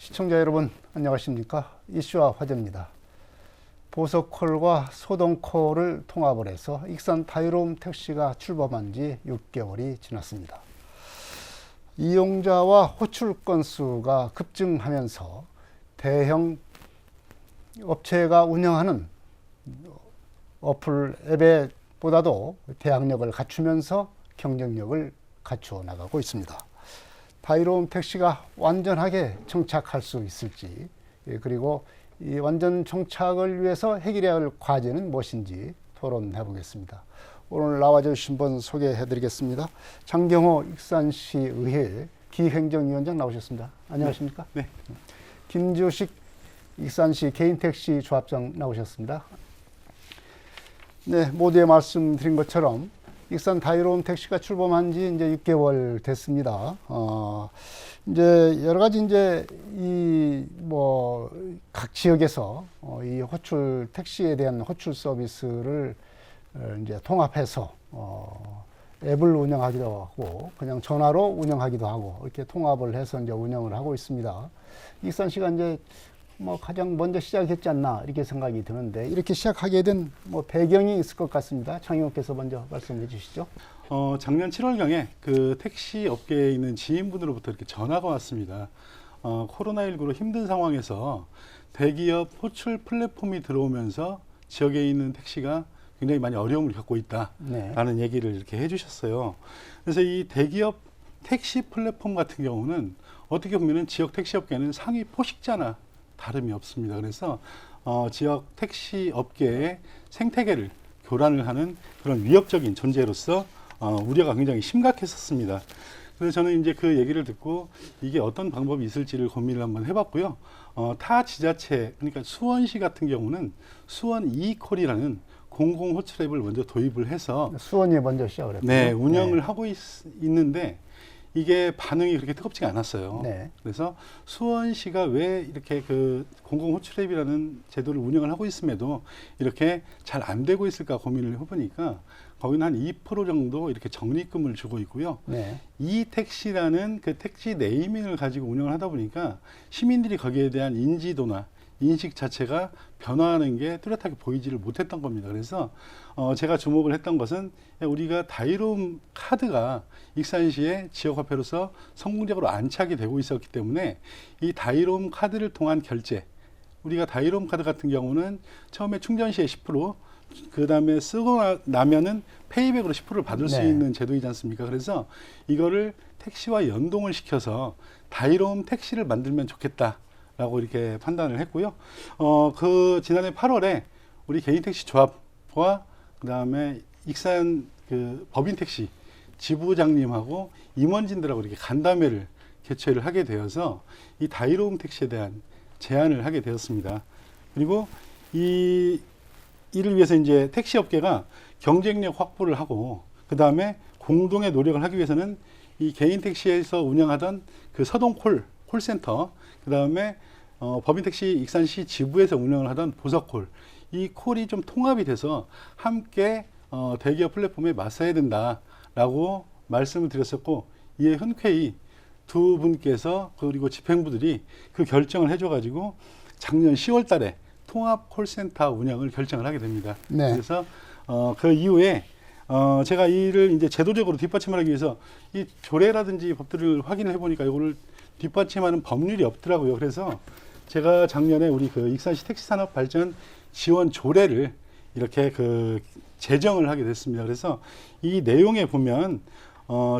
시청자 여러분 안녕하십니까? 이슈와 화제입니다. 보석콜과 소동콜을 통합을 해서 익산 다이로움 택시가 출범한 지 6개월이 지났습니다. 이용자와 호출 건수가 급증하면서 대형 업체가 운영하는 어플 앱에 보다도 대항력을 갖추면서 경쟁력을 갖추어 나가고 있습니다. 다이로움 택시가 완전하게 정착할 수 있을지, 그리고 이 완전 정착을 위해서 해결해야 할 과제는 무엇인지 토론해 보겠습니다. 오늘 나와주신 분 소개해 드리겠습니다. 장경호 익산시의회 기행정위원장 나오셨습니다. 안녕하십니까? 네. 김주식 익산시 개인택시 조합장 나오셨습니다. 네, 모두에 말씀드린 것처럼 익산 다이로움 택시가 출범한 지 이제 6개월 됐습니다. 이제 여러 가지 이제 각 지역에서 이 호출 택시에 대한 호출 서비스를 이제 통합해서 앱을 운영하기도 하고 그냥 전화로 운영하기도 하고 이렇게 통합을 해서 이제 운영을 하고 있습니다. 익산시가 이제 가장 먼저 시작했지 않나 이렇게 생각이 드는데 이렇게 시작하게 된 배경이 있을 것 같습니다. 창의원께서 먼저 말씀해 주시죠. 작년 7월경에 그 택시 업계에 있는 지인분으로부터 이렇게 전화가 왔습니다. 코로나19로 힘든 상황에서 대기업 호출 플랫폼이 들어오면서 지역에 있는 택시가 굉장히 많이 어려움을 겪고 있다라는 얘기를 이렇게 해주셨어요. 그래서 이 대기업 택시 플랫폼 같은 경우는 어떻게 보면은 지역 택시 업계는 상위 포식자나 다름이 없습니다. 그래서 지역 택시 업계의 생태계를 교란을 하는 그런 위협적인 존재로서 우려가 굉장히 심각했었습니다. 그래서 저는 이제 그 얘기를 듣고 이게 어떤 방법이 있을지를 고민을 한번 해봤고요. 타 지자체, 그러니까 수원시 같은 경우는 수원 이콜이라는 공공 호출 앱을 먼저 도입을 해서 수원이 먼저 시작을 했고요. 네, 운영을 하고 있는데 이게 반응이 그렇게 뜨겁지가 않았어요. 네. 그래서 수원시가 왜 이렇게 그 공공 호출앱이라는 제도를 운영을 하고 있음에도 이렇게 잘 안 되고 있을까 고민을 해보니까 거기는 한 2% 정도 이렇게 적립금을 주고 있고요. 네. 이 택시라는 그 택시 네이밍을 가지고 운영을 하다 보니까 시민들이 거기에 대한 인지도나 인식 자체가 변화하는 게 뚜렷하게 보이지를 못했던 겁니다. 그래서 제가 주목을 했던 것은 우리가 다이로움 카드가 익산시의 지역화폐로서 성공적으로 안착이 되고 있었기 때문에 이 다이로움 카드를 통한 결제, 우리가 다이로움 카드 같은 경우는 처음에 충전 시에 10%, 그 다음에 쓰고 나면은 페이백으로 10%를 받을 수 있는 제도이지 않습니까? 그래서 이거를 택시와 연동을 시켜서 다이로움 택시를 만들면 좋겠다. 라고 이렇게 판단을 했고요. 그 지난해 8월에 우리 개인택시 조합과 그 다음에 익산 그 법인택시 지부장님하고 임원진들하고 이렇게 간담회를 개최를 하게 되어서 이 다이로움 택시에 대한 제안을 하게 되었습니다. 그리고 이를 위해서 이제 택시 업계가 경쟁력 확보를 하고 그 다음에 공동의 노력을 하기 위해서는 이 개인택시에서 운영하던 그 콜센터, 그 다음에 법인택시 익산시 지부에서 운영을 하던 보석콜, 이 콜이 좀 통합이 돼서 함께 대기업 플랫폼에 맞서야 된다라고 말씀을 드렸었고, 이에 흔쾌히 두 분께서 그리고 집행부들이 그 결정을 해줘가지고 작년 10월 달에 통합 콜센터 운영을 결정을 하게 됩니다. 네. 그래서 그 이후에 제가 이를 이제 제도적으로 뒷받침을 하기 위해서 이 조례라든지 법들을 확인을 해보니까 이거를 뒷받침하는 법률이 없더라고요. 그래서 제가 작년에 우리 그 익산시 택시산업 발전 지원 조례를 이렇게 그 제정을 하게 됐습니다. 그래서 이 내용에 보면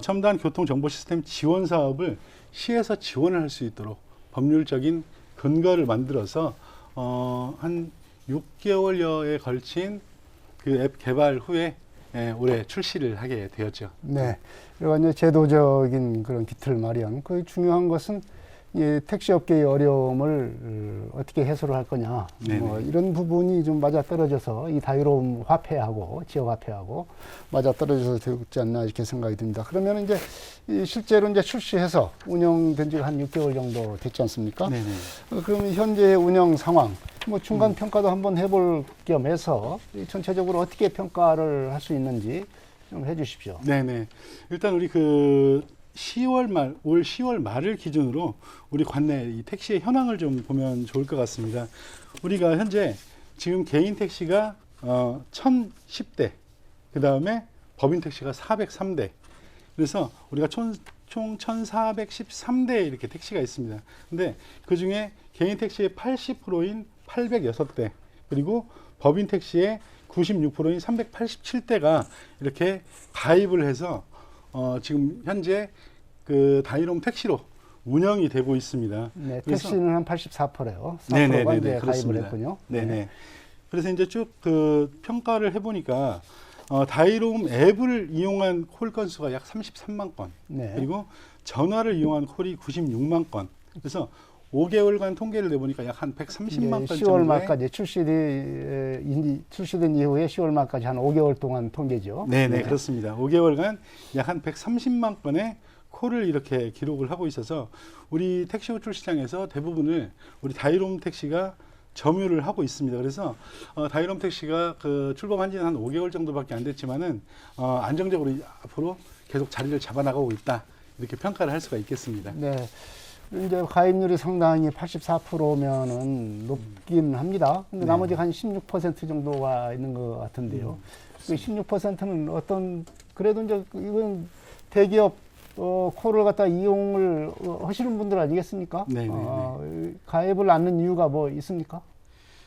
첨단 교통 정보 시스템 지원 사업을 시에서 지원을 할 수 있도록 법률적인 근거를 만들어서 한 6개월여에 걸친 그 앱 개발 후에 올해 출시를 하게 되었죠. 네. 그리고 이제 제도적인 그런 기틀 마련. 그 중요한 것은 이 택시 업계의 어려움을 어떻게 해소를 할 거냐. 이런 부분이 좀 맞아떨어져서 이 다이로움 화폐하고 지역 화폐하고 맞아떨어져서 되지 않나 이렇게 생각이 듭니다. 그러면 이제 실제로 이제 출시해서 운영된 지가 한 6개월 정도 됐지 않습니까? 네네. 그럼 현재 운영 상황, 중간 평가도 한번 해볼 겸 해서 전체적으로 어떻게 평가를 할 수 있는지 좀 해주십시오. 네네. 일단 우리 그 올 10월 말을 기준으로 우리 관내 이 택시의 현황을 좀 보면 좋을 것 같습니다. 우리가 현재 지금 개인 택시가 1010대, 그 다음에 법인 택시가 403대. 그래서 우리가 총 1413대 이렇게 택시가 있습니다. 근데 그 중에 개인 택시의 80%인 806대, 그리고 법인 택시의 96%인 387대가 이렇게 가입을 해서 지금 현재 그 다이롬 택시로 운영이 되고 있습니다. 네, 그래서 택시는 한 84%요. 4%가 네네네네, 이제 가입을 그렇습니다. 했군요. 네네. 그래서 이제 쭉 그 평가를 해보니까 다이롬 앱을 이용한 콜 건수가 약 33만 건, 네. 그리고 전화를 이용한 콜이 96만 건. 그래서 5개월간 통계를 내보니까 약 한 130만 건 10월 정도의 말까지 출시된 이후에 10월 말까지 한 5개월 동안 통계죠. 네네, 그렇습니다. 5개월간 약 한 130만 건의 콜을 이렇게 기록을 하고 있어서 우리 택시 호출 시장에서 대부분을 우리 다이롬 택시가 점유를 하고 있습니다. 그래서 다이롬 택시가 그 출범한 지는 한 5개월 정도밖에 안 됐지만은 안정적으로 앞으로 계속 자리를 잡아나가고 있다, 이렇게 평가를 할 수가 있겠습니다. 네. 이제 가입률이 상당히 84%면은 높긴 합니다. 근데 네. 나머지 한 16% 정도가 있는 것 같은데요. 그 16%는 그래도 이제 이건 대기업 콜을 갖다 이용을 하시는 분들 아니겠습니까? 네네네. 가입을 않는 이유가 뭐 있습니까?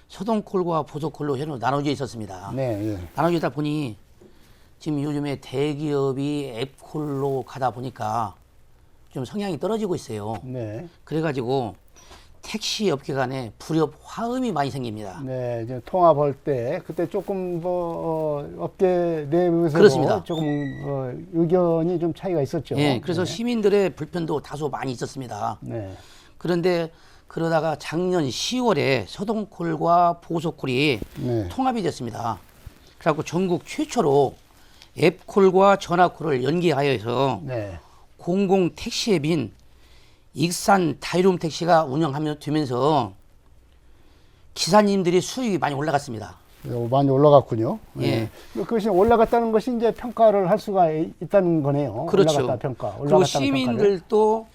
소동콜과 보조콜로 나눠져 있었습니다. 네, 예. 나눠져 있다 보니 지금 요즘에 대기업이 앱콜로 가다 보니까 좀 성향이 떨어지고 있어요. 네. 그래가지고 택시 업계 간에 불협 화음이 많이 생깁니다. 네, 이제 통합할 때 그때 조금 업계 내부에서 그렇습니다. 조금 의견이 좀 차이가 있었죠. 예, 그래서 네. 시민들의 불편도 다소 많이 있었습니다. 네. 그런데 그러다가 작년 10월에 소동콜과 보소콜이 네. 통합이 됐습니다. 그래갖고 전국 최초로 앱콜과 전화콜을 연계하여서 네. 공공 택시 앱인 익산 다이롬 택시가 운영하며 되면서 기사님들이 수익이 많이 올라갔습니다. 많이 올라갔군요. 예. 네. 그것이 올라갔다는 것이 이제 평가를 할 수가 있다는 거네요. 그렇죠. 올라갔다 평가. 그리고 올라갔다는 시민들도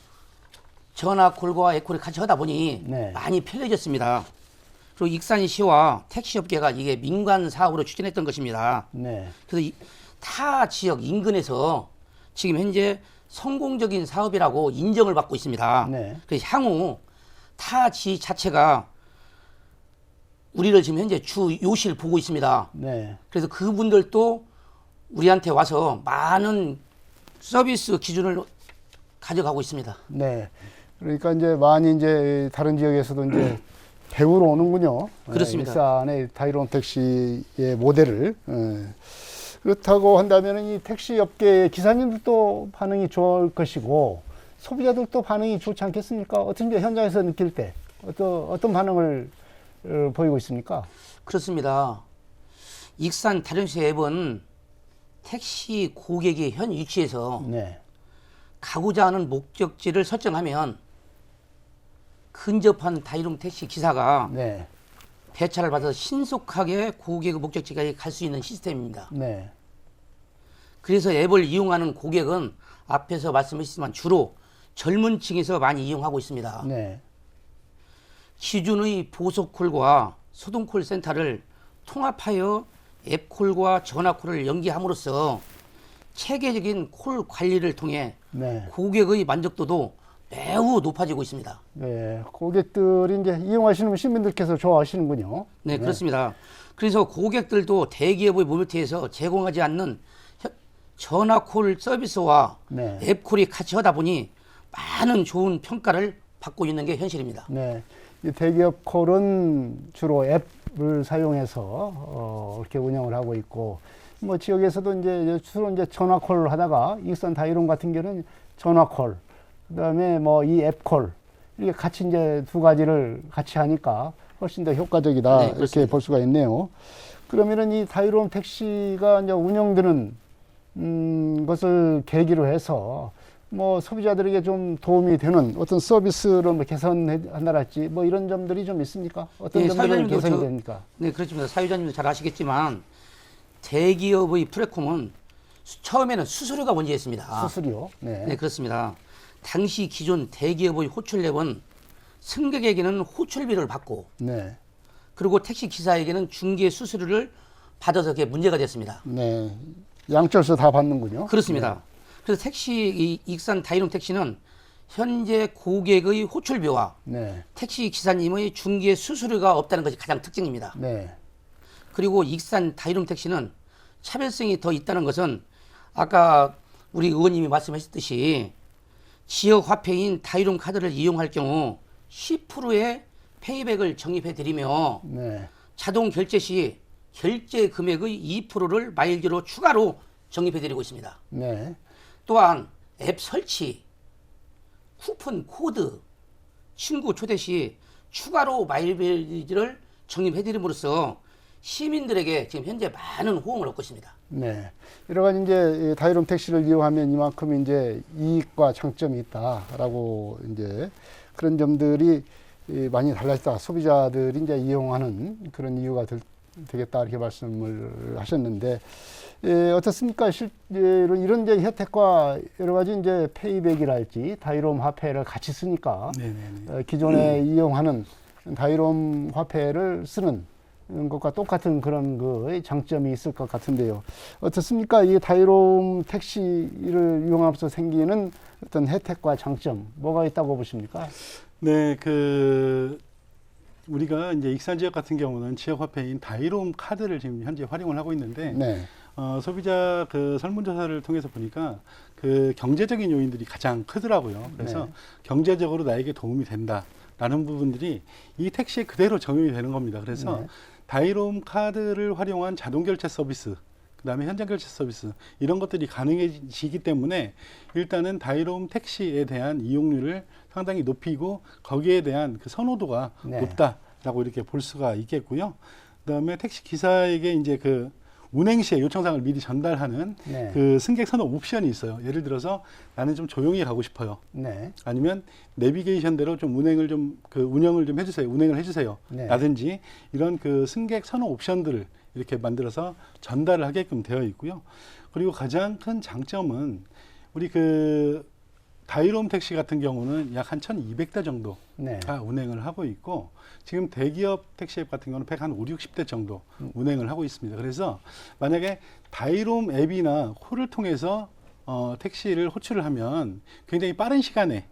전화콜과 앱콜을 같이 하다 보니 네. 많이 편리해졌습니다. 그리고 익산시와 택시업계가 이게 민간 사업으로 추진했던 것입니다. 네. 그래서 타 지역 인근에서 지금 현재 성공적인 사업이라고 인정을 받고 있습니다. 네. 그래서 향후 타 지 자체가 우리를 지금 현재 주 요실 보고 있습니다. 네. 그래서 그분들도 우리한테 와서 많은 서비스 기준을 가져가고 있습니다. 네. 그러니까 이제 많이 이제 다른 지역에서도 이제 배우러 오는군요. 그렇습니다. 일산의 다이롬 택시의 모델을. 그렇다고 한다면 이 택시 업계의 기사님들도 반응이 좋을 것이고 소비자들도 반응이 좋지 않겠습니까? 어떻게 현장에서 느낄 때 어떤 반응을 보이고 있습니까? 그렇습니다. 익산 다륜시 앱은 택시 고객의 현 위치에서 네. 가고자 하는 목적지를 설정하면 근접한 다이룸 택시 기사가 네. 배차를 받아서 신속하게 고객의 목적지까지 갈 수 있는 시스템입니다. 네. 그래서 앱을 이용하는 고객은 앞에서 말씀하셨지만 주로 젊은 층에서 많이 이용하고 있습니다. 네. 기존의 보소콜과 소동콜 센터를 통합하여 앱콜과 전화콜을 연계함으로써 체계적인 콜 관리를 통해 네. 고객의 만족도도 매우 높아지고 있습니다. 네. 고객들이 이제 이용하시는 시민들께서 좋아하시는군요. 네, 그렇습니다. 그래서 고객들도 대기업의 모빌티에서 제공하지 않는 전화콜 서비스와 네. 앱콜이 같이 하다 보니 많은 좋은 평가를 받고 있는 게 현실입니다. 네. 이 대기업 콜은 주로 앱을 사용해서 이렇게 운영을 하고 있고, 뭐 지역에서도 이제 주로 이제 전화콜을 하다가 익산 다이롬 같은 경우는 전화콜, 그다음에 뭐 이 앱콜 이렇게 같이 이제 두 가지를 같이 하니까 훨씬 더 효과적이다, 네, 이렇게 그렇습니다. 볼 수가 있네요. 그러면은 이 다이롬 택시가 이제 운영되는 것을 계기로 해서 뭐 소비자들에게 좀 도움이 되는 어떤 서비스를 뭐 개선한다랄지 뭐 이런 점들이 좀 있습니까? 어떤 네, 점들이 사회자님도 개선이 저- 됩니까? 네, 그렇습니다. 사유자님도 잘 아시겠지만 대기업의 플랫폼은 처음에는 수수료가 문제였습니다. 수수료. 네. 네, 그렇습니다. 당시 기존 대기업의 호출랩은 승객에게는 호출비를 받고 네. 그리고 택시 기사에게는 중개 수수료를 받아서 그게 문제가 됐습니다. 네. 양쪽에서 다 받는군요. 그렇습니다. 그래서 이 익산 다이롱 택시는 현재 고객의 호출비와 네. 택시 기사님의 중개 수수료가 없다는 것이 가장 특징입니다. 네. 그리고 익산 다이룸 택시는 차별성이 더 있다는 것은 아까 우리 의원님이 말씀하셨듯이 지역 화폐인 다이룸 카드를 이용할 경우 10%의 페이백을 적립해 드리며 네. 자동 결제 시 결제 금액의 2%를 마일즈로 추가로 적립해 드리고 있습니다. 네. 또한 앱 설치, 쿠폰 코드, 친구 초대 시 추가로 마일리지를 적립해 드림으로써 시민들에게 지금 현재 많은 호응을 얻고 있습니다. 네. 여러 가지 이제 이 다이룸 택시를 이용하면 이만큼 이제 이익과 장점이 있다라고 이제 그런 점들이 많이 달라졌다. 소비자들이 이제 이용하는 그런 이유가 되겠다 이렇게 말씀을 하셨는데 어떻습니까? 실제로 이런 이제 혜택과 여러 가지 이제 페이백이랄지 다이룸 화폐를 같이 쓰니까 네네네. 기존에 이용하는 다이룸 화폐를 쓰는 것과 똑같은 그런 그 장점이 있을 것 같은데요. 어떻습니까? 이 다이룸 택시를 이용하면서 생기는 어떤 혜택과 장점 뭐가 있다고 보십니까? 네, 우리가 이제 익산 지역 같은 경우는 지역 화폐인 다이롬 카드를 지금 현재 활용을 하고 있는데 네. 소비자 그 설문조사를 통해서 보니까 그 경제적인 요인들이 가장 크더라고요. 그래서 네. 경제적으로 나에게 도움이 된다라는 부분들이 이 택시에 그대로 적용이 되는 겁니다. 그래서 네. 다이롬 카드를 활용한 자동 결제 서비스, 그다음에 현장 결제 서비스 이런 것들이 가능해지기 때문에 일단은 다이롬 택시에 대한 이용률을 상당히 높이고 거기에 대한 그 선호도가 네. 높다라고 이렇게 볼 수가 있겠고요. 그다음에 택시 기사에게 이제 그 운행 시에 요청사항을 미리 전달하는 네. 그 승객 선호 옵션이 있어요. 예를 들어서 나는 좀 조용히 가고 싶어요. 네. 아니면 내비게이션대로 좀 운행을 좀 운영을 좀 해주세요. 운행을 해주세요. 네. 라든지 이런 그 승객 선호 옵션들을 이렇게 만들어서 전달을 하게끔 되어 있고요. 그리고 가장 큰 장점은 우리 그 다이롬 택시 같은 경우는 약 한 1,200대 정도가 네. 운행을 하고 있고 지금 대기업 택시 앱 같은 경우는 150, 60대 정도 운행을 하고 있습니다. 그래서 만약에 다이롬 앱이나 콜을 통해서 택시를 호출을 하면 굉장히 빠른 시간에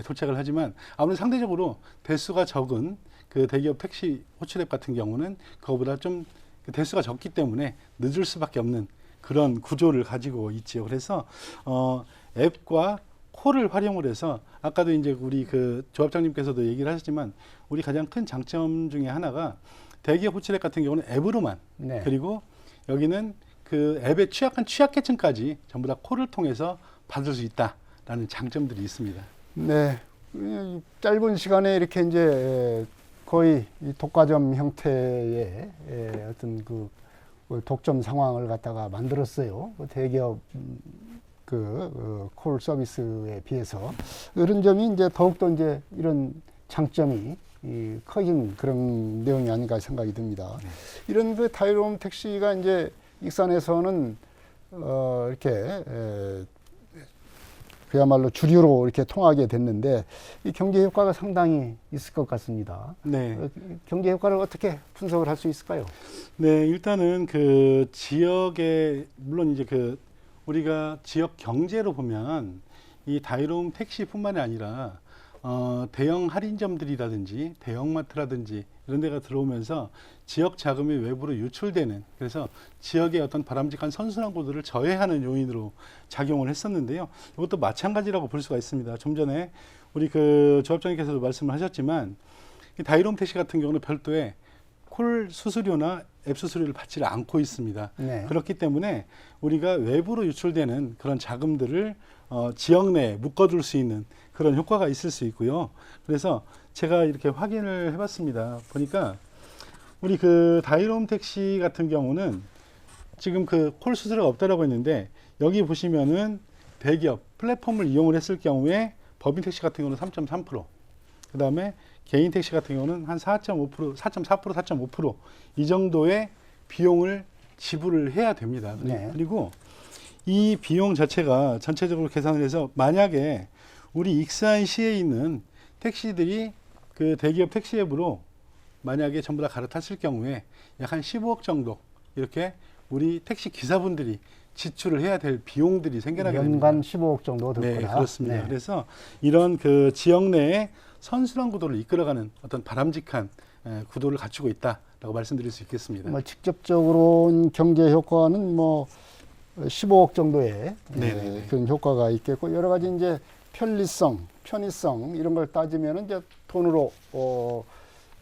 도착을 하지만 아무래도 상대적으로 대수가 적은 그 대기업 택시 호출 앱 같은 경우는 그거보다 좀 대수가 적기 때문에 늦을 수밖에 없는 그런 구조를 가지고 있지요. 그래서 앱과 콜을 활용을 해서 아까도 이제 우리 그 조합장님께서도 얘기를 하셨지만 우리 가장 큰 장점 중에 하나가 대기업 호출앱 같은 경우는 앱으로만 네. 그리고 여기는 그 앱의 취약한 취약계층까지 전부 다 콜을 통해서 받을 수 있다라는 장점들이 있습니다. 네. 짧은 시간에 이렇게 이제 거의 이 독과점 형태의 어떤 그 독점 상황을 갖다가 만들었어요. 대기업 콜 서비스에 비해서 이런 점이 이제 더욱더 이제 이런 장점이 커진 그런 내용이 아닌가 생각이 듭니다. 이런 그 다이롬 택시가 이제 익산에서는 이렇게 그야말로 주류로 이렇게 통하게 됐는데 이 경제 효과가 상당히 있을 것 같습니다. 네. 경제 효과를 어떻게 분석을 할 수 있을까요? 네, 일단은 그 지역에 물론 이제 그 우리가 지역 경제로 보면 이 다이롬 택시뿐만이 아니라 대형 할인점들이라든지 대형마트라든지 이런 데가 들어오면서 지역 자금이 외부로 유출되는 그래서 지역의 어떤 바람직한 선순환 구도를 저해하는 요인으로 작용을 했었는데요. 이것도 마찬가지라고 볼 수가 있습니다. 좀 전에 우리 그 조합장님께서도 말씀을 하셨지만 이 다이롬 택시 같은 경우는 별도의 콜 수수료나 앱 수수료를 받지를 않고 있습니다. 네. 그렇기 때문에 우리가 외부로 유출되는 그런 자금들을 지역 내에 묶어둘 수 있는 그런 효과가 있을 수 있고요. 그래서 제가 이렇게 확인을 해봤습니다. 보니까 우리 그 다이롬 택시 같은 경우는 지금 그 콜 수수료가 없다라고 했는데 여기 보시면은 대기업 플랫폼을 이용을 했을 경우에 법인 택시 같은 경우는 3.3%, 그 다음에 개인 택시 같은 경우는 한 4.5%, 4.4%, 4.5% 이 정도의 비용을 지불을 해야 됩니다. 네. 그리고 이 비용 자체가 전체적으로 계산을 해서 만약에 우리 익산시에 있는 택시들이 그 대기업 택시 앱으로 만약에 전부 다 갈아탔을 경우에 약 한 15억 정도 이렇게 우리 택시 기사분들이 지출을 해야 될 비용들이 생겨나게 됩니다. 연간 15억 정도 들 네, 거다. 그렇습니다. 네. 그래서 이런 그 지역 내에 선순환 구도를 이끌어가는 어떤 바람직한 구도를 갖추고 있다라고 말씀드릴 수 있겠습니다. 뭐 직접적으로 경제 효과는 뭐 15억 정도의 네네네. 그런 효과가 있겠고 여러 가지 이제 편의성 이런 걸 따지면 이제 돈으로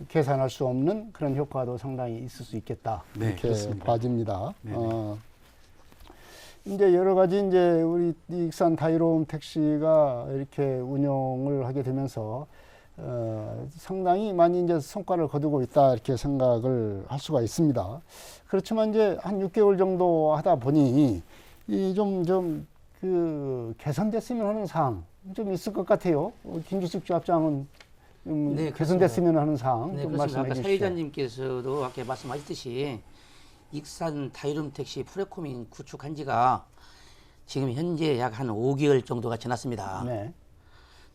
계산할 수 없는 그런 효과도 상당히 있을 수 있겠다. 네, 이렇게 그렇습니다. 봐집니다. 네네. 이제 여러 가지 이제 우리 익산 다이로움 택시가 이렇게 운영을 하게 되면서 상당히 많이 이제 성과를 거두고 있다 이렇게 생각을 할 수가 있습니다. 그렇지만 이제 한 6개월 정도 하다 보니 이 좀 그 개선됐으면 하는 사항 좀 있을 것 같아요. 김주식 주합장은 네, 개선됐으면 하는 사항 네, 좀 그렇습니다. 말씀해 아까 주시죠. 사회자님께서도 아까 말씀하셨듯이 익산 다이룸 택시 프레코밍 구축한 지가 지금 현재 약 한 5개월 정도가 지났습니다. 네,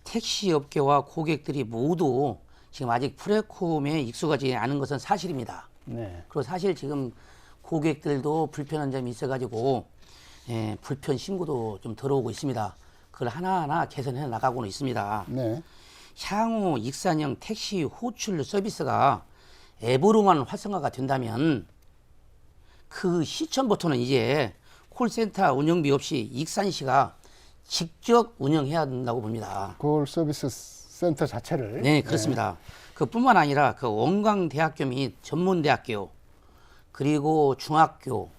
택시 업계와 고객들이 모두 지금 아직 프레콤에 익숙하지 않은 것은 사실입니다. 네, 그리고 사실 지금 고객들도 불편한 점이 있어가지고 불편 신고도 좀 들어오고 있습니다. 그걸 하나하나 개선해 나가고는 있습니다. 네, 향후 익산형 택시 호출 서비스가 앱으로만 활성화가 된다면 그 시점부터는 이제 콜센터 운영비 없이 익산시가 직접 운영해야 된다고 봅니다. 콜 서비스 센터 자체를 네, 그렇습니다. 그뿐만 아니라 그 원광대학교 및 전문대학교 그리고 중학교,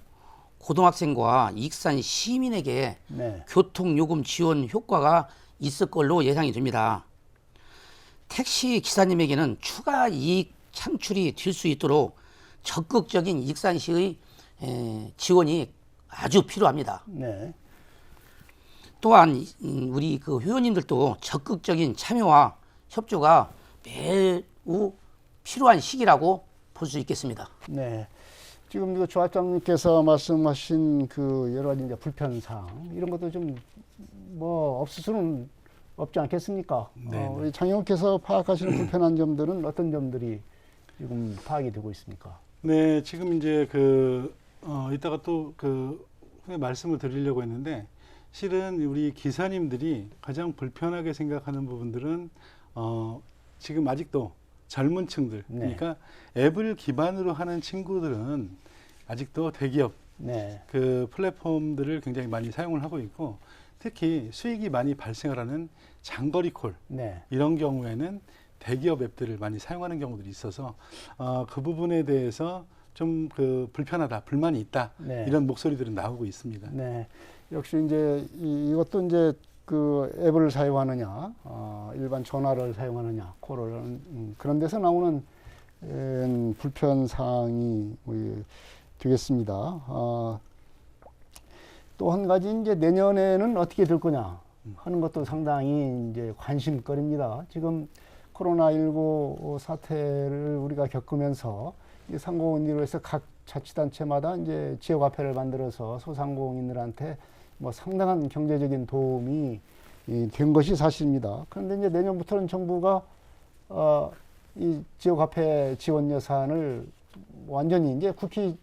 고등학생과 익산 시민에게 네, 교통요금 지원 효과가 있을 걸로 예상이 됩니다. 택시 기사님에게는 추가 이익 창출이 될 수 있도록 적극적인 익산시의 지원이 아주 필요합니다. 네, 또한 우리 그 회원님들도 적극적인 참여와 협조가 매우 필요한 시기라고 볼 수 있겠습니다. 네. 지금 이거 조합장님께서 말씀하신 그 여러 가지 이제 불편사항 이런 것도 좀 뭐 없을 수는 없지 않겠습니까? 네. 우리 장영께서 파악하시는 불편한 점들은 어떤 점들이 지금 파악이 되고 있습니까? 네, 지금 이제 이따가 또 후에 말씀을 드리려고 했는데 실은 우리 기사님들이 가장 불편하게 생각하는 부분들은 지금 아직도 젊은 층들, 네. 그러니까 앱을 기반으로 하는 친구들은 아직도 대기업 네, 그 플랫폼들을 굉장히 많이 사용을 하고 있고 특히 수익이 많이 발생을 하는 장거리 콜 네, 이런 경우에는 대기업 앱들을 많이 사용하는 경우들이 있어서 그 부분에 대해서 좀 불편하다, 불만이 있다 네. 이런 목소리들은 나오고 있습니다. 네. 역시 이제 이것도 이제 그 앱을 사용하느냐, 일반 전화를 사용하느냐, 콜을 그런 데서 나오는 불편 사항이 되겠습니다. 또 한 가지 이제 내년에는 어떻게 될 거냐 하는 것도 상당히 이제 관심거리입니다. 지금 코로나19 사태를 우리가 겪으면서 이 상공인으로 해서 각 자치단체마다 이제 지역화폐를 만들어서 소상공인들한테 뭐 상당한 경제적인 도움이 된 것이 사실입니다. 그런데 이제 내년부터는 정부가 이 지역화폐 지원 예산을 완전히 이제 국회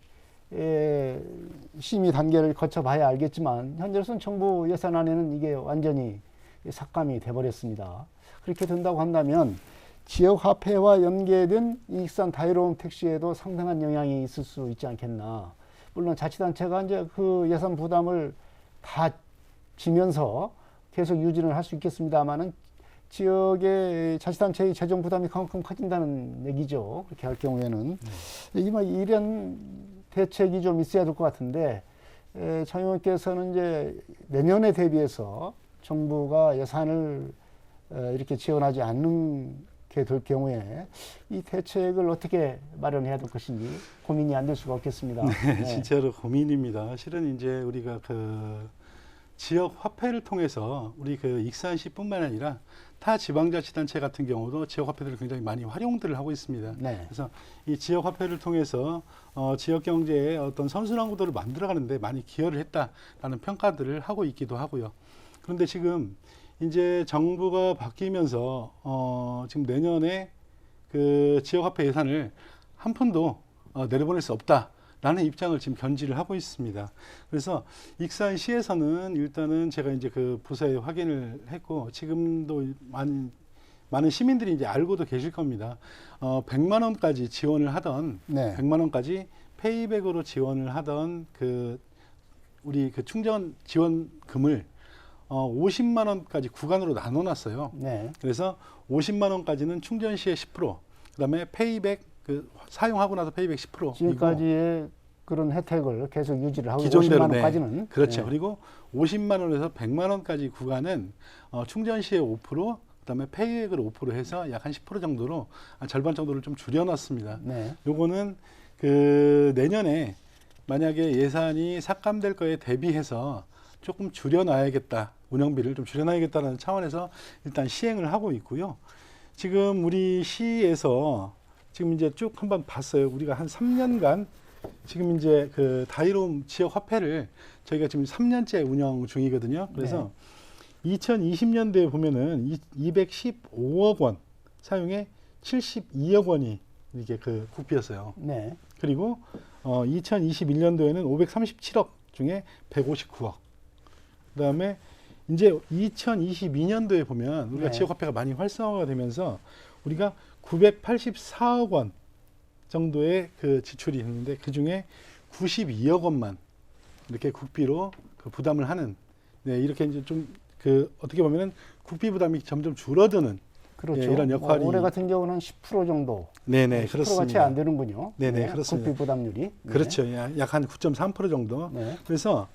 심의 단계를 거쳐봐야 알겠지만 현재로서는 정부 예산안에는 이게 완전히 삭감이 돼버렸습니다. 그렇게 된다고 한다면 지역화폐와 연계된 익산 다이로움 택시에도 상당한 영향이 있을 수 있지 않겠나. 물론 자치단체가 이제 그 예산 부담을 다 지면서 계속 유지를 할 수 있겠습니다만은 지역의 자치단체의 재정 부담이 그만큼 커진다는 얘기죠. 그렇게 할 경우에는. 이런 대책이 좀 있어야 될 것 같은데, 장 의원께서는 이제 내년에 대비해서 정부가 예산을 이렇게 지원하지 않는 게 될 경우에 이 대책을 어떻게 마련해야 될 것인지 고민이 안 될 수가 없겠습니다. 네, 진짜로 고민입니다. 실은 이제 우리가 지역 화폐를 통해서 우리 익산시뿐만 아니라 타 지방자치단체 같은 경우도 지역화폐들을 굉장히 많이 활용들을 하고 있습니다. 네. 그래서 이 지역화폐를 통해서 지역 경제의 어떤 선순환 구도를 만들어가는데 많이 기여를 했다라는 평가들을 하고 있기도 하고요. 그런데 지금 이제 정부가 바뀌면서 지금 내년에 그 지역화폐 예산을 한 푼도 내려보낼 수 없다라는 입장을 지금 견지를 하고 있습니다. 그래서 익산시에서는 일단은 제가 이제 그 부서에 확인을 했고 지금도 많은 시민들이 이제 알고도 계실 겁니다. 100만 원까지 지원을 하던 네. 100만 원까지 페이백으로 지원을 하던 그 우리 그 충전 지원금을 50만 원까지 구간으로 나눠놨어요. 네. 그래서 50만 원까지는 충전 시에 10%, 그다음에 페이백 그 사용하고 나서 페이백 10%. 지금까지의 그런 혜택을 계속 유지를 하고 기존대로 50만 원까지는 그렇죠. 네. 그리고 50만 원에서 100만 원까지 구간은 충전 시에 5%, 그다음에 페이백으로 5% 해서 약 한 10% 정도로 절반 정도를 좀 줄여놨습니다. 네. 요거는 그 내년에 만약에 예산이 삭감될 거에 대비해서 조금 줄여놔야겠다, 운영비를 좀 줄여놔야겠다는 차원에서 일단 시행을 하고 있고요. 지금 우리 시에서 지금 이제 쭉 한번 봤어요. 우리가 한 3년간 지금 이제 그 다이롬 지역 화폐를 저희가 지금 3년째 운영 중이거든요. 그래서 2020년도에 보면은 215억 원 사용에 72억 원이 이게 그 국비였어요. 네. 그리고 2021년도에는 537억 중에 159억. 그다음에 이제 2022년도에 보면 우리가 네. 지역화폐가 많이 활성화가 되면서 우리가 984억 원 정도의 그 지출이 있는데 그 중에 92억 원만 이렇게 국비로 그 부담을 하는, 네, 이렇게 이제 좀 그 어떻게 보면은 국비 부담이 점점 줄어드는 그렇죠. 예, 이런 역할이 올해 같은 경우는 10% 정도. 네네 10%가 채 그렇습니다. 안 되는군요. 네네, 그렇습니다. 국비 부담률이. 네. 그렇죠. 약 한 9.3% 정도. 네. 그래서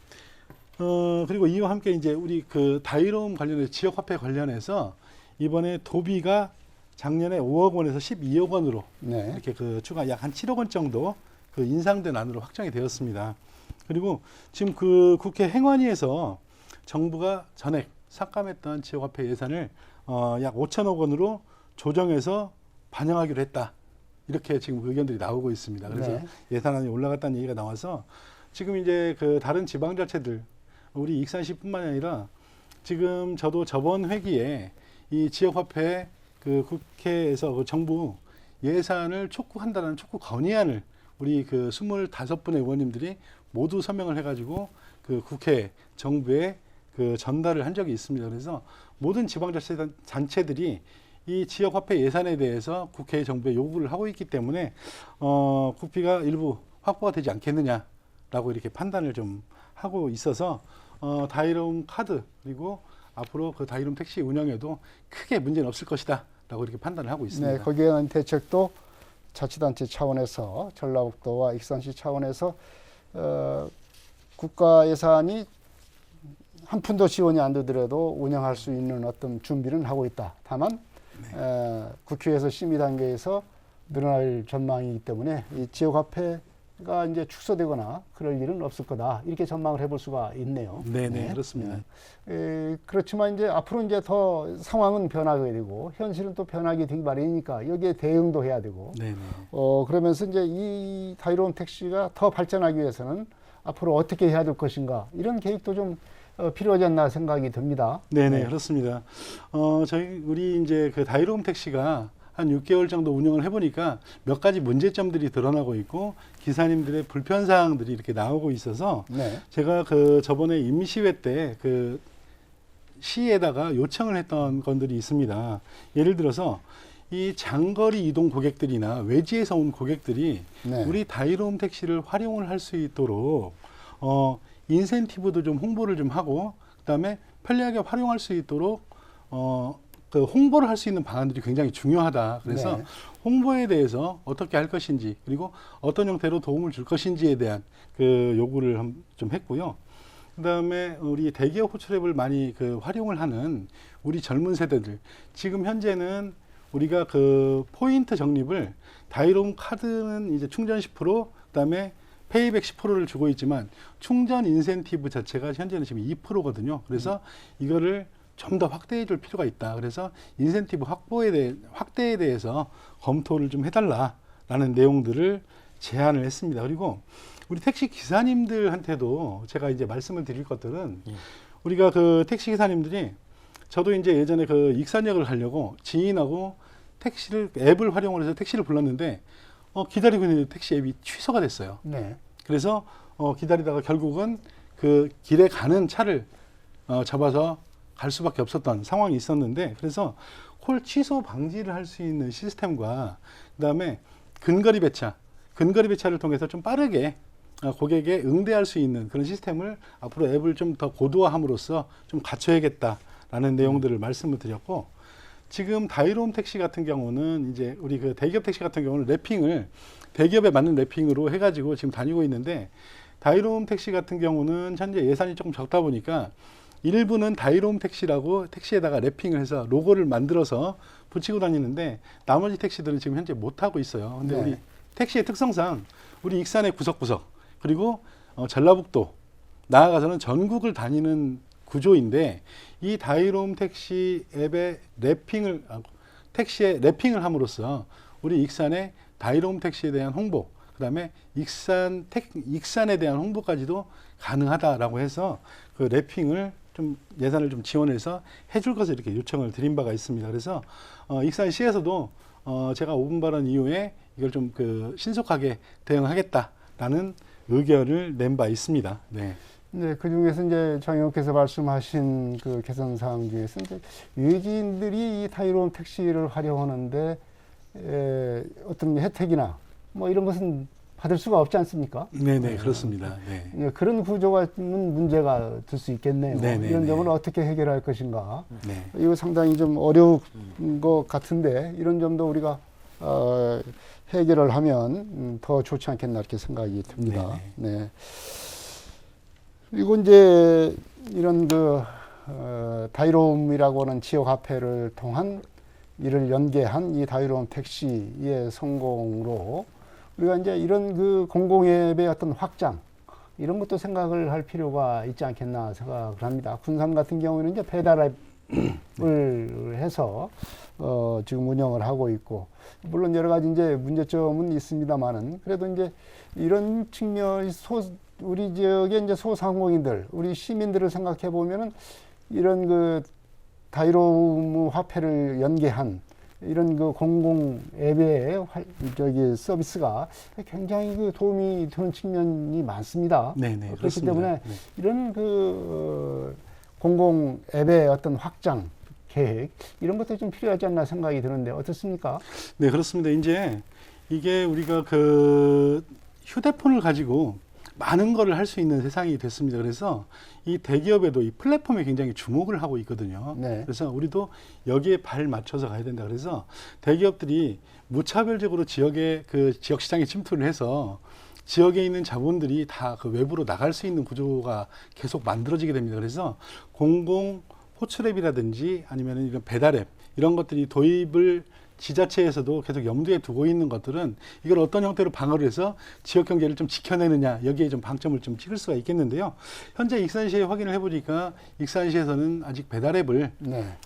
그리고 이와 함께 이제 우리 그 다이롬 관련해서 지역화폐 관련해서 이번에 도비가 작년에 5억 원에서 12억 원으로 네. 이렇게 그 추가 약 한 7억 원 정도 그 인상된 안으로 확정이 되었습니다. 그리고 지금 그 국회 행안위에서 정부가 전액 삭감했던 지역화폐 예산을 약 5천억 원으로 조정해서 반영하기로 했다. 이렇게 지금 의견들이 나오고 있습니다. 그래서 네. 예산안이 올라갔다는 얘기가 나와서 지금 이제 그 다른 지방자치들 우리 익산시뿐만 아니라 지금 저도 저번 회기에 이 지역화폐 그 국회에서 그 정부 예산을 촉구한다는 촉구 건의안을 우리 그 25분의 의원님들이 모두 서명을 해가지고 그 국회 정부에 그 전달을 한 적이 있습니다. 그래서 모든 지방자치단체들이 이 지역화폐 예산에 대해서 국회 정부에 요구를 하고 있기 때문에 국비가 일부 확보가 되지 않겠느냐라고 이렇게 판단을 좀 하고 있어서 다이롬 카드 그리고 앞으로 그 다이롬 택시 운영에도 크게 문제는 없을 것이다라고 이렇게 판단을 하고 있습니다. 네, 거기에 대한 대책도 자치단체 차원에서 전라북도와 익산시 차원에서 국가 예산이 한 푼도 지원이 안 되더라도 운영할 수 있는 어떤 준비는 하고 있다. 다만 국회에서 심의 단계에서 늘어날 전망이기 때문에 이 지역화폐가 이제 축소되거나 그럴 일은 없을 거다. 이렇게 전망을 해볼 수가 있네요. 네네, 그렇습니다. 그렇지만 이제 앞으로 이제 더 상황은 변하게 되고 현실은 또 변하게 되기 마련이니까 여기에 대응도 해야 되고 네네. 그러면서 이제 이 다이롬 택시가 더 발전하기 위해서는 앞으로 어떻게 해야 될 것인가 이런 계획도 좀 필요하지 않나 생각이 듭니다. 네네, 그렇습니다. 우리 이제 그 다이롬 택시가 한 6개월 정도 운영을 해보니까 몇 가지 문제점들이 드러나고 있고 기사님들의 불편 사항들이 이렇게 나오고 있어서 네. 제가 그 저번에 임시회 때 그 시에다가 요청을 했던 건들이 있습니다. 예를 들어서 이 장거리 이동 고객들이나 외지에서 온 고객들이 네. 우리 다이롬 택시를 활용을 할 수 있도록 인센티브도 좀 홍보를 좀 하고 그다음에 편리하게 활용할 수 있도록 그 홍보를 할 수 있는 방안들이 굉장히 중요하다. 그래서 네. 홍보에 대해서 어떻게 할 것인지 그리고 어떤 형태로 도움을 줄 것인지에 대한 그 요구를 좀 했고요. 그다음에 우리 대기업 호출앱을 많이 그 활용을 하는 우리 젊은 세대들 지금 현재는 우리가 그 포인트 적립을 다이롬 카드는 이제 충전 10% 그다음에 페이백 10%를 주고 있지만 충전 인센티브 자체가 현재는 지금 2%거든요. 그래서 이거를 좀 더 확대해 줄 필요가 있다. 그래서 인센티브 확대에 대해서 검토를 좀 해달라라는 내용들을 제안을 했습니다. 그리고 우리 택시 기사님들한테도 제가 이제 말씀을 드릴 것들은 우리가 그 택시 기사님들이 저도 이제 예전에 그 익산역을 가려고 지인하고 앱을 활용을 해서 택시를 불렀는데 기다리고 있는 택시 앱이 취소가 됐어요. 네. 그래서 기다리다가 결국은 그 길에 가는 차를 잡아서 갈 수밖에 없었던 상황이 있었는데, 그래서 콜 취소 방지를 할 수 있는 시스템과 그다음에 근거리 배차를 통해서 좀 빠르게 고객에 응대할 수 있는 그런 시스템을 앞으로 앱을 좀 더 고도화함으로써 좀 갖춰야겠다라는 내용들을 말씀을 드렸고, 지금 다이롬 택시 같은 경우는 이제 우리 그 대기업 택시 같은 경우는 대기업에 맞는 랩핑으로 해가지고 지금 다니고 있는데, 다이롬 택시 같은 경우는 현재 예산이 조금 적다 보니까 일부는 다이롬 택시라고 택시에다가 랩핑을 해서 로고를 만들어서 붙이고 다니는데, 나머지 택시들은 지금 현재 못 하고 있어요. 근데 네. 우리 택시의 특성상 우리 익산의 구석구석, 그리고 전라북도, 나아가서는 전국을 다니는 구조인데, 이 다이롬 택시 앱의 택시에 랩핑을 함으로써 우리 익산의 다이롬 택시에 대한 홍보, 그다음에 익산에 대한 홍보까지도 가능하다라고 해서 그 랩핑을 좀 예산을 좀 지원해서 해줄 것을 이렇게 요청을 드린 바가 있습니다. 그래서 익산시에서도 제가 5분 발언 이후에 이걸 좀 그 신속하게 대응하겠다라는 의견을 낸 바 있습니다. 네. 네, 그 중에서 이제 장 의원께서 말씀하신 그 개선 사항 중에서 이제 외지인들이 이 다이롬 택시를 활용하는데 어떤 혜택이나 뭐 이런 것은 받을 수가 없지 않습니까? 네네, 그렇습니다. 네. 예, 그런 구조가 있는 문제가 될 수 있겠네요. 네네네. 이런 점은 어떻게 해결할 것인가? 네. 이거 상당히 좀 어려운 것 같은데 이런 점도 우리가 해결을 하면 더 좋지 않겠나 이렇게 생각이 듭니다. 네. 그리고 이제 이런 그 다이롬이라고 하는 지역 화폐를 통한 이를 연계한 이 다이롬 택시의 성공으로 우리가 이제 이런 그 공공앱의 어떤 확장 이런 것도 생각을 할 필요가 있지 않겠나 생각을 합니다. 군산 같은 경우에는 이제 배달앱을 해서 지금 운영을 하고 있고, 물론 여러 가지 이제 문제점은 있습니다만은 그래도 이제 이런 측면 우리 지역의 이제 소상공인들, 우리 시민들을 생각해 보면은 이런 그 다이롬 화폐를 연계한 이런 그 공공 앱의 서비스가 굉장히 그 도움이 되는 측면이 많습니다. 네네, 그렇기 그렇습니다. 때문에 네. 이런 그 공공 앱의 어떤 확장 계획 이런 것도 좀 필요하지 않나 생각이 드는데 어떻습니까? 네, 그렇습니다. 이제 이게 우리가 그 휴대폰을 가지고 많은 거를 할 수 있는 세상이 됐습니다. 그래서 이 대기업에도 이 플랫폼에 굉장히 주목을 하고 있거든요. 네. 그래서 우리도 여기에 발 맞춰서 가야 된다. 그래서 대기업들이 무차별적으로 지역의 그 지역 시장에 침투를 해서 지역에 있는 자본들이 다 그 외부로 나갈 수 있는 구조가 계속 만들어지게 됩니다. 그래서 공공 호출앱이라든지 아니면 이런 배달앱 이런 것들이 도입을 지자체에서도 계속 염두에 두고 있는 것들은 이걸 어떤 형태로 방어를 해서 지역 경제를 좀 지켜내느냐, 여기에 좀 방점을 좀 찍을 수가 있겠는데요. 현재 익산시에 확인을 해보니까 익산시에서는 아직 배달앱을 네.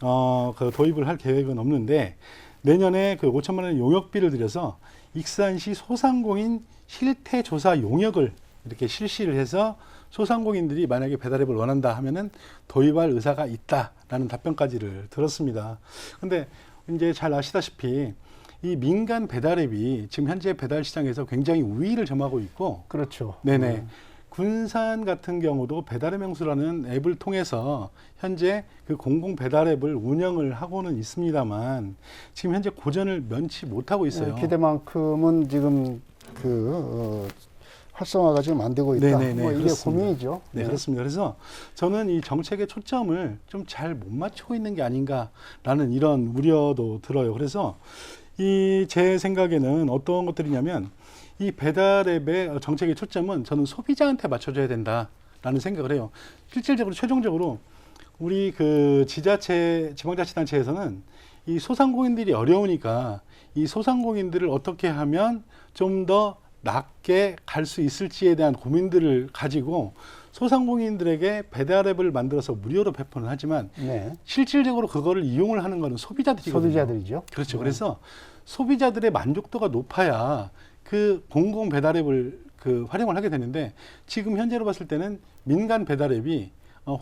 그 도입을 할 계획은 없는데, 내년에 그 5천만 원 용역비를 들여서 익산시 소상공인 실태조사 용역을 이렇게 실시를 해서 소상공인들이 만약에 배달앱을 원한다 하면은 도입할 의사가 있다라는 답변까지를 들었습니다. 근데 이제 잘 아시다시피 이 민간 배달앱이 지금 현재 배달 시장에서 굉장히 우위를 점하고 있고, 그렇죠. 네네. 군산 같은 경우도 배달의 명수라는 앱을 통해서 현재 그 공공 배달앱을 운영을 하고는 있습니다만 지금 현재 고전을 면치 못하고 있어요. 기대만큼은 지금 활성화가 지금 안 되고 있다. 네네네, 뭐 이게 그렇습니다. 고민이죠. 네, 그렇습니다. 그래서 저는 이 정책의 초점을 좀 잘 못 맞추고 있는 게 아닌가라는 이런 우려도 들어요. 그래서 이 제 생각에는 어떤 것들이냐면 이 배달앱의 정책의 초점은 저는 소비자한테 맞춰줘야 된다라는 생각을 해요. 실질적으로 최종적으로 우리 그 지방자치단체에서는 이 소상공인들이 어려우니까 이 소상공인들을 어떻게 하면 좀 더 낮게 갈 수 있을지에 대한 고민들을 가지고 소상공인들에게 배달앱을 만들어서 무료로 배포는 하지만 네. 실질적으로 그거를 이용을 하는 거는 소비자들이거든요. 소비자들이죠. 그렇죠. 네. 그래서 소비자들의 만족도가 높아야 그 공공 배달앱을 그 활용을 하게 되는데 지금 현재로 봤을 때는 민간 배달앱이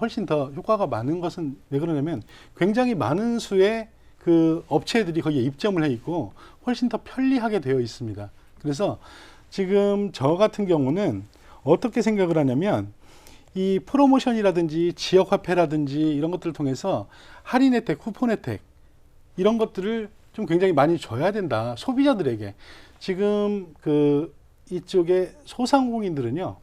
훨씬 더 효과가 많은 것은 왜 그러냐면 굉장히 많은 수의 그 업체들이 거기에 입점을 해 있고 훨씬 더 편리하게 되어 있습니다. 그래서 지금 저 같은 경우는 어떻게 생각을 하냐면 이 프로모션이라든지 지역 화폐라든지 이런 것들을 통해서 할인 혜택, 쿠폰 혜택 이런 것들을 좀 굉장히 많이 줘야 된다. 소비자들에게. 지금 그 이쪽에 소상공인들은요.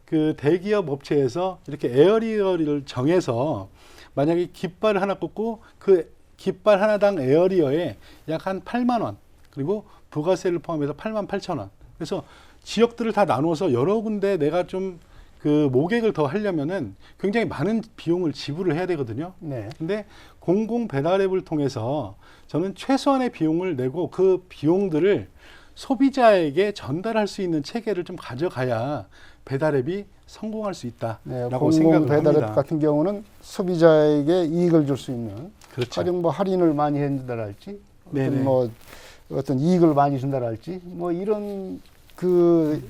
그 대기업 업체에서 이렇게 에어리어를 정해서 만약에 깃발을 하나 꽂고 그 깃발 하나당 에어리어에 약 한 8만 원 그리고 부가세를 포함해서 8만 8천 원. 그래서 지역들을 다 나눠서 여러 군데 내가 좀 그 모객을 더 하려면은 굉장히 많은 비용을 지불을 해야 되거든요. 네. 근데 공공 배달앱을 통해서 저는 최소한의 비용을 내고 그 비용들을 소비자에게 전달할 수 있는 체계를 좀 가져가야 배달앱이 성공할 수 네, 있다라고 공공 생각을 배달앱 합니다. 같은 경우는 소비자에게 이익을 줄 수 있는 그렇죠. 가령 뭐 할인을 많이 해준다랄지 네네. 어떤 뭐 어떤 이익을 많이 준다랄지 뭐 이런 그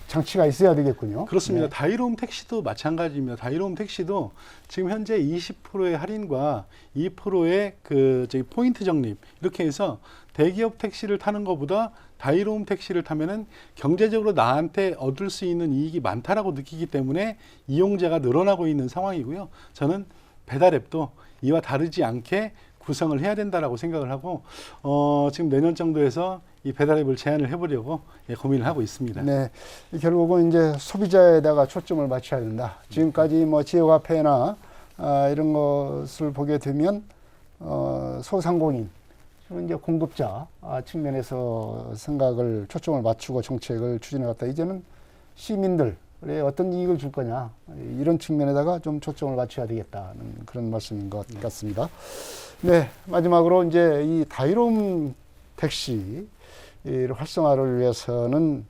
장치가 있어야 되겠군요. 그렇습니다. 네. 다이로움 택시도 마찬가지입니다. 다이로움 택시도 지금 현재 20%의 할인과 2%의 그 저기 포인트 적립 이렇게 해서 대기업 택시를 타는 것보다 다이로움 택시를 타면은 경제적으로 나한테 얻을 수 있는 이익이 많다라고 느끼기 때문에 이용자가 늘어나고 있는 상황이고요. 저는 배달앱도 이와 다르지 않게 구성을 해야 된다라고 생각을 하고 지금 내년 정도에서 이 배달앱을 제안을 해보려고 고민을 하고 있습니다. 네, 결국은 이제 소비자에다가 초점을 맞춰야 된다. 지금까지 뭐 지역화폐나 이런 것을 보게 되면 소상공인, 이제 공급자 측면에서 생각을 초점을 맞추고 정책을 추진해왔다. 이제는 시민들의 어떤 이익을 줄 거냐 이런 측면에다가 좀 초점을 맞춰야 되겠다는 그런 말씀인 것 같습니다. 네, 마지막으로 이제 이 다이로움 택시 활성화를 위해서는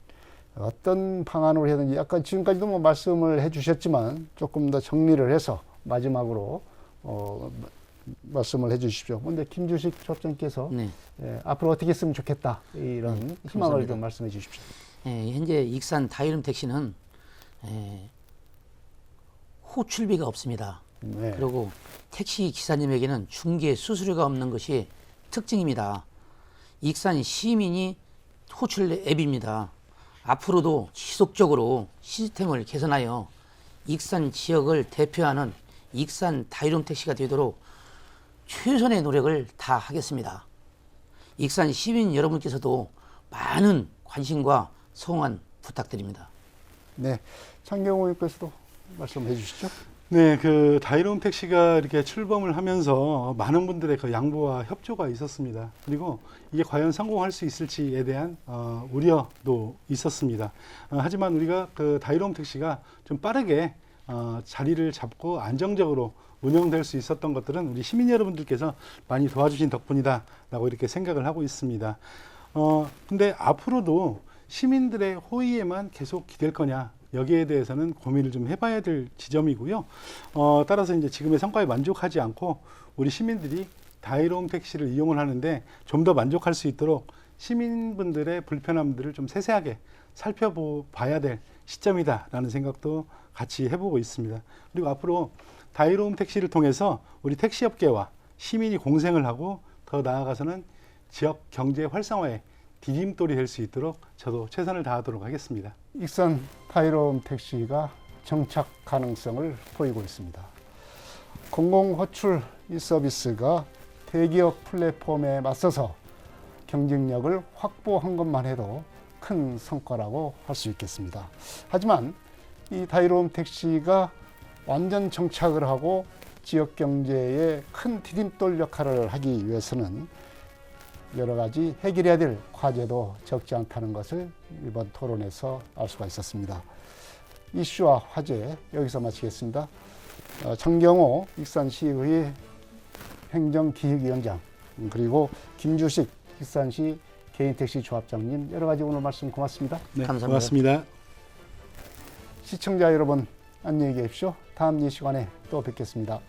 어떤 방안으로 해야 되는지 아까 지금까지도 뭐 말씀을 해주셨지만 조금 더 정리를 해서 마지막으로 말씀을 해주십시오. 근데 김주식 조합장께서 네. 앞으로 어떻게 했으면 좋겠다 이런 희망을 감사합니다. 좀 말씀해 주십시오. 현재 익산 다이룸 택시는 호출비가 없습니다. 네. 그리고 택시 기사님에게는 중개 수수료가 없는 것이 특징입니다. 익산 시민이 호출 앱입니다. 앞으로도 지속적으로 시스템을 개선하여 익산 지역을 대표하는 익산 다이룸 택시가 되도록 최선의 노력을 다하겠습니다. 익산 시민 여러분께서도 많은 관심과 성원 부탁드립니다. 네, 창경호님께서도 말씀해 주시죠. 네, 그 다이로움 택시가 이렇게 출범을 하면서 많은 분들의 그 양보와 협조가 있었습니다. 그리고 이게 과연 성공할 수 있을지에 대한 우려도 있었습니다. 하지만 우리가 그 다이로움 택시가 좀 빠르게 자리를 잡고 안정적으로 운영될 수 있었던 것들은 우리 시민 여러분들께서 많이 도와주신 덕분이다라고 이렇게 생각을 하고 있습니다. 근데 앞으로도 시민들의 호의에만 계속 기댈 거냐? 여기에 대해서는 고민을 좀 해봐야 될 지점이고요. 따라서 이제 지금의 성과에 만족하지 않고 우리 시민들이 다이로움 택시를 이용을 하는데 좀 더 만족할 수 있도록 시민분들의 불편함들을 좀 세세하게 살펴봐야 될 시점이다라는 생각도 같이 해보고 있습니다. 그리고 앞으로 다이로움 택시를 통해서 우리 택시업계와 시민이 공생을 하고 더 나아가서는 지역 경제 활성화에 디딤돌이 될 수 있도록 저도 최선을 다하도록 하겠습니다. 익산 다이로움 택시가 정착 가능성을 보이고 있습니다. 공공호출 이 서비스가 대기업 플랫폼에 맞서서 경쟁력을 확보한 것만 해도 큰 성과라고 할 수 있겠습니다. 하지만 이 다이로움 택시가 완전 정착을 하고 지역 경제에 큰 디딤돌 역할을 하기 위해서는 여러 가지 해결해야 될 과제도 적지 않다는 것을 이번 토론에서 알 수가 있었습니다. 이슈와 화제 여기서 마치겠습니다. 정경호 익산시의 행정기획위원장 그리고 김주식 익산시 개인택시 조합장님 여러 가지 오늘 말씀 고맙습니다. 네, 감사합니다. 고맙습니다. 시청자 여러분 안녕히 계십시오. 다음 이 시간에 또 뵙겠습니다.